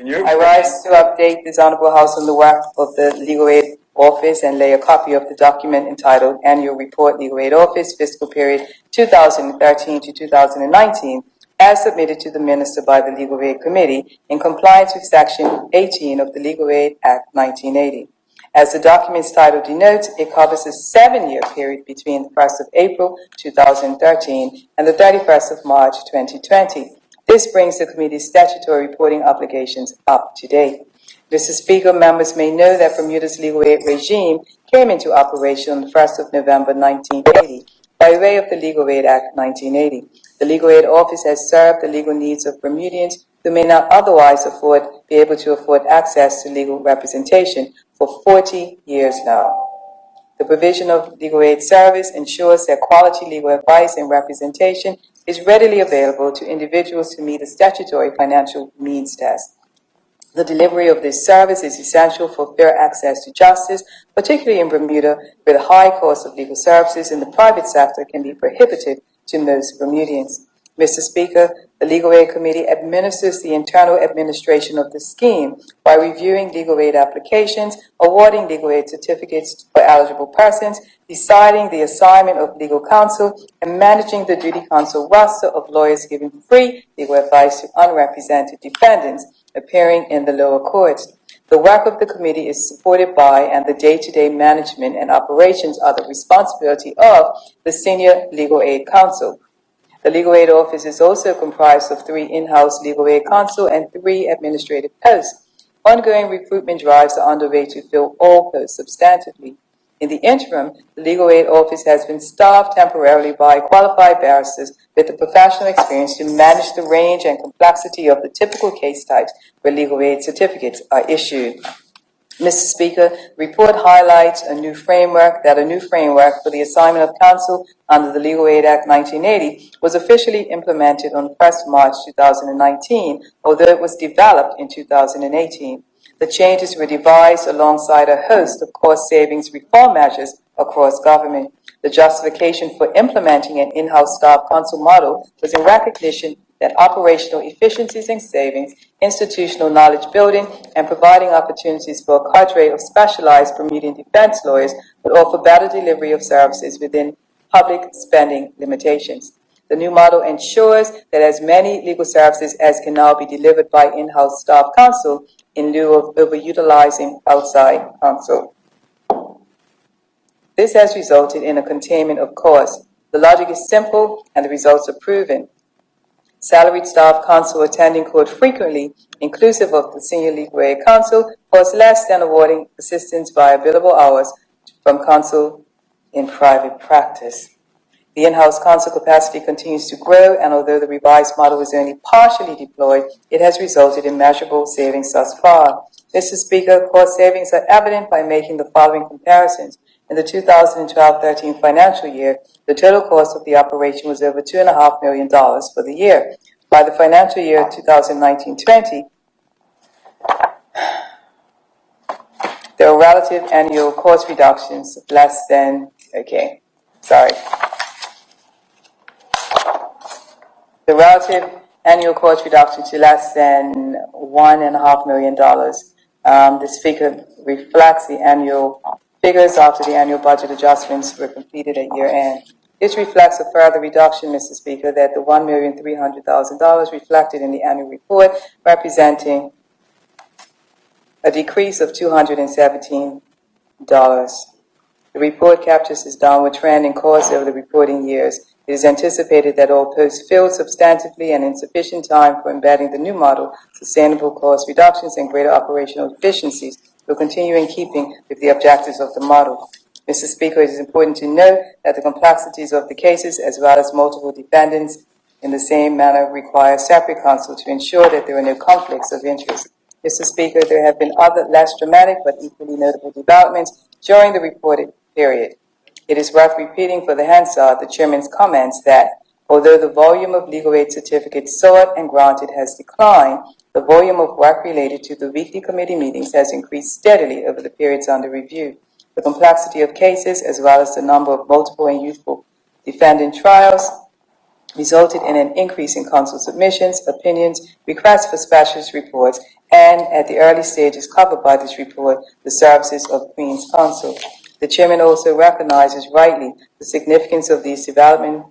I rise to update this Honorable House on the work of the Legal Aid Office and lay a copy of the document entitled Annual Report Legal Aid Office Fiscal Period 2013 to 2019 as submitted to the Minister by the Legal Aid Committee in compliance with Section 18 of the Legal Aid Act 1980. As the document's title denotes, it covers a 7-year period between the 1st of April 2013 and the 31st of March 2020. This brings the committee's statutory reporting obligations up to date. Mr. Speaker, members may know that Bermuda's legal aid regime came into operation on the 1st of November 1980 by way of the Legal Aid Act 1980. The Legal Aid Office has served the legal needs of Bermudians who may not otherwise be able to afford access to legal representation for 40 years now. The provision of legal aid service ensures that quality legal advice and representation is readily available to individuals who meet a statutory financial means test. The delivery of this service is essential for fair access to justice, particularly in Bermuda, where the high cost of legal services in the private sector can be prohibitive to most Bermudians. Mr. Speaker, the Legal Aid Committee administers the internal administration of the scheme by reviewing legal aid applications, awarding legal aid certificates for eligible persons, deciding the assignment of legal counsel, and managing the duty counsel roster of lawyers giving free legal advice to unrepresented defendants appearing in the lower courts. The work of the committee is supported by, and the day-to-day management and operations are the responsibility of, the Senior Legal Aid Counsel. The Legal Aid Office is also comprised of 3 in-house legal aid counsel and 3 administrative posts. Ongoing recruitment drives are underway to fill all posts substantively. In the interim, the Legal Aid Office has been staffed temporarily by qualified barristers with the professional experience to manage the range and complexity of the typical case types where legal aid certificates are issued. Mr. Speaker, the report highlights a new framework for the assignment of counsel under the Legal Aid Act 1980 was officially implemented on 1st March 2019, although it was developed in 2018. The changes were devised alongside a host of cost savings reform measures across government. The justification for implementing an in-house staff counsel model was in recognition that operational efficiencies and savings, institutional knowledge building, and providing opportunities for a cadre of specialized Bermudian defense lawyers would offer better delivery of services within public spending limitations. The new model ensures that as many legal services as can now be delivered by in-house staff counsel in lieu of overutilizing outside counsel. This has resulted in a containment of costs. The logic is simple and the results are proven. Salaried staff counsel attending court frequently, inclusive of the Senior Legal Aid Counsel, costs less than awarding assistance via billable hours from counsel in private practice. The in-house counsel capacity continues to grow, and although the revised model is only partially deployed, it has resulted in measurable savings thus far. Mr. Speaker, cost savings are evident by making the following comparisons. In the 2012-13 financial year, the total cost of the operation was over $2.5 million for the year. By the financial year 2019-20, there were relative annual cost reductions less than, the relative annual cost reduction to less than $1.5 million. This figure reflects the annual figures after the annual budget adjustments were completed at year end. This reflects a further reduction, Mr. Speaker, that the $1,300,000 reflected in the annual report, representing a decrease of $217. The report captures this downward trend in costs over the reporting years. It is anticipated that all posts filled substantively and in sufficient time for embedding the new model, sustainable cost reductions, and greater operational efficiencies will continue in keeping with the objectives of the model. Mr. Speaker, it is important to note that the complexities of the cases, as well as multiple defendants in the same manner, require separate counsel to ensure that there are no conflicts of interest. Mr. Speaker, there have been other less dramatic but equally notable developments during the reported period. It is worth repeating for the Hansard the Chairman's comments that, although the volume of legal aid certificates sought and granted has declined, the volume of work related to the weekly committee meetings has increased steadily over the periods under review. The complexity of cases, as well as the number of multiple and youthful defendant trials, resulted in an increase in council submissions, opinions, requests for specialist reports, and at the early stages covered by this report, the services of Queen's Counsel. The chairman also recognizes rightly the significance of these developments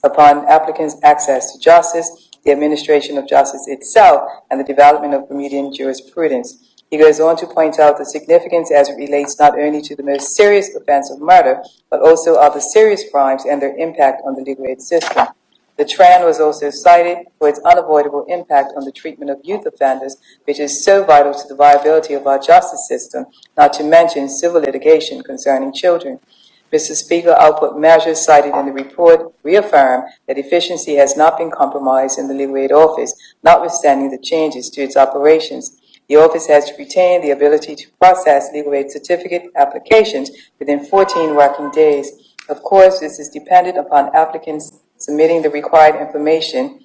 upon applicants' access to justice, the administration of justice itself, and the development of Bermudian jurisprudence. He goes on to point out the significance as it relates not only to the most serious offense of murder, but also other serious crimes and their impact on the legal aid system. The trend was also cited for its unavoidable impact on the treatment of youth offenders, which is so vital to the viability of our justice system, not to mention civil litigation concerning children. Mr. Speaker, output measures cited in the report reaffirm that efficiency has not been compromised in the Legal Aid Office, notwithstanding the changes to its operations. The office has retained the ability to process legal aid certificate applications within 14 working days. Of course, this is dependent upon applicants submitting the required information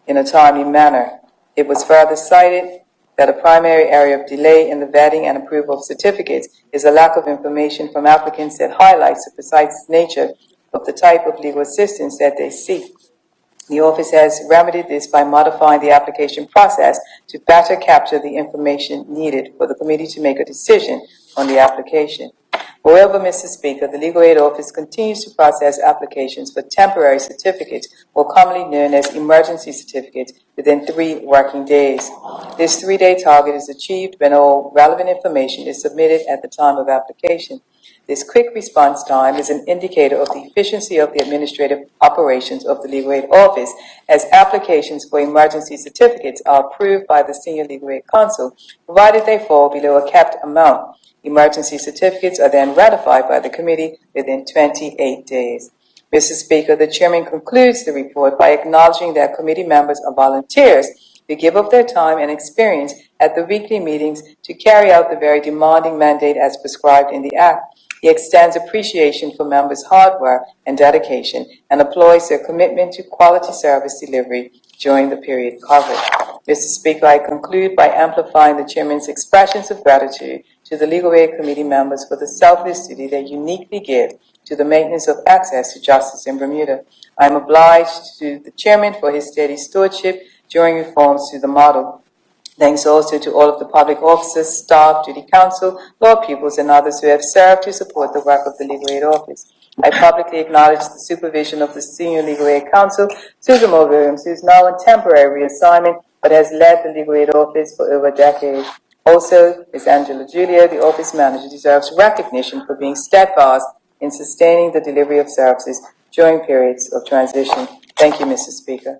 in a timely manner. It was further cited that a primary area of delay in the vetting and approval of certificates is a lack of information from applicants that highlights the precise nature of the type of legal assistance that they seek. The office has remedied this by modifying the application process to better capture the information needed for the committee to make a decision on the application. Moreover, Mr. Speaker, the Legal Aid Office continues to process applications for temporary certificates, or commonly known as emergency certificates, within 3 working days. This 3-day target is achieved when all relevant information is submitted at the time of application. This quick response time is an indicator of the efficiency of the administrative operations of the Legal Aid Office, as applications for emergency certificates are approved by the Senior Legal Aid Counsel, provided they fall below a capped amount. Emergency certificates are then ratified by the committee within 28 days. Mr. Speaker, the chairman concludes the report by acknowledging that committee members are volunteers who give up their time and experience at the weekly meetings to carry out the very demanding mandate as prescribed in the Act. He extends appreciation for members' hard work and dedication and applauds their commitment to quality service delivery during the period covered. Mr. Speaker, I conclude by amplifying the chairman's expressions of gratitude to the Legal Aid Committee members for the selfless duty they uniquely give to the maintenance of access to justice in Bermuda. I am obliged to the chairman for his steady stewardship during reforms to the model. Thanks also to all of the public officers, staff, duty counsel, law pupils, and others who have served to support the work of the Legal Aid Office. I publicly acknowledge the supervision of the Senior Legal Aid Counsel, Susan Moore Williams, who is now on temporary reassignment but has led the Legal Aid Office for over a decade. Also, Ms. Angela Julia, the office manager, deserves recognition for being steadfast in sustaining the delivery of services during periods of transition. Thank you, Mr. Speaker.